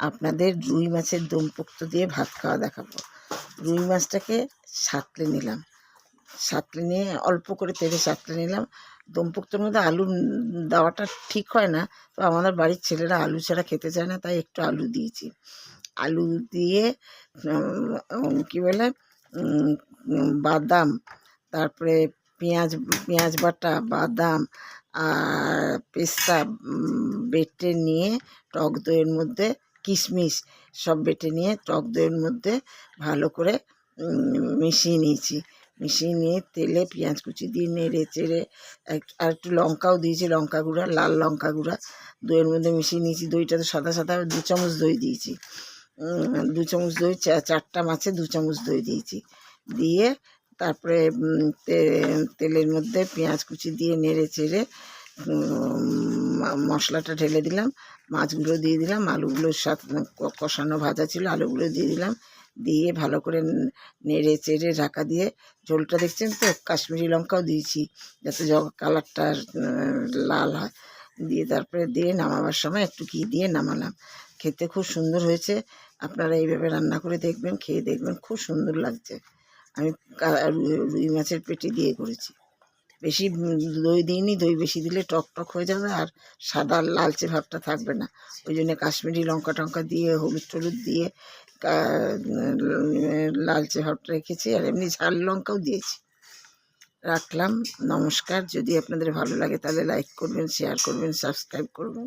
আপনাদের রুই মাছের দম পোক্ত দিয়ে ভাত খাওয়া দেখাবো। রুই মাছটাকে সাঁতলে নিলাম, সাঁতলে নিয়ে অল্প করে তেলে সাঁতলে নিলাম। দম পোক্তর মধ্যে আলু দেওয়াটা ঠিক হয় না, তো আমাদের বাড়ির ছেলেরা আলু ছাড়া খেতে চায় না, তাই একটু আলু দিয়েছি। আলু দিয়ে কী বলে বাদাম, তারপরে পেঁয়াজ পেঁয়াজ বাটা, বাদাম আর পেস্তা বেটে নিয়ে টক দইয়ের মধ্যে, কিশমিশ সব বেটে নিয়ে টক দইয়ের মধ্যে ভালো করে মিশিয়ে নিয়েছি। মিশিয়ে নিয়ে তেলে পেঁয়াজ কুচি দিয়ে নেড়ে চেড়ে আর একটু লঙ্কাও দিয়েছি, লঙ্কা গুঁড়া, লাল লঙ্কা গুঁড়া দইয়ের মধ্যে মিশিয়ে নিয়েছি। দইটা তো সাদা সাদা, 2 চামচ দই দিয়েছি। 2 চামচ দই, 4টা মাছে 2 চামচ দই দিয়েছি। দিয়ে তারপরে তেলের মধ্যে পেঁয়াজ কুচি দিয়ে নেড়ে চেড়ে মশলাটা ঢেলে দিলাম, মাছগুলো দিয়ে দিলাম, আলুগুলোর সাথে কষানো ভাজা ছিল, আলুগুলো দিয়ে দিলাম। দিয়ে ভালো করে নেড়ে চেড়ে ঢাকা দিয়ে, ঝোলটা দেখছেন তো, কাশ্মীরি লঙ্কাও দিয়েছি যাতে কালারটা লাল হয়। দিয়ে তারপরে দিয়ে নামাবার সময় একটু ঘি দিয়ে নামালাম। খেতে খুব সুন্দর হয়েছে। আপনারা এইভাবে রান্না করে দেখবেন, খেয়ে দেখবেন, খুব সুন্দর লাগছে। আমি রুই মাছের পেটি দিয়ে করেছি, বেশি দই দিইনি, দই বেশি দিলে টক টক হয়ে যাবে আর সাদা লালচে ভাবটা থাকবে না। ওই জন্য কাশ্মীরি লঙ্কা টঙ্কা দিয়ে, হলুদ টলুদ দিয়ে লালচে ভাবটা রেখেছি, আর এমনি ঝাল লঙ্কাও দিয়েছি। রাখলাম, নমস্কার। যদি আপনাদের ভালো লাগে তাহলে লাইক করবেন, শেয়ার করবেন, সাবস্ক্রাইব করবেন।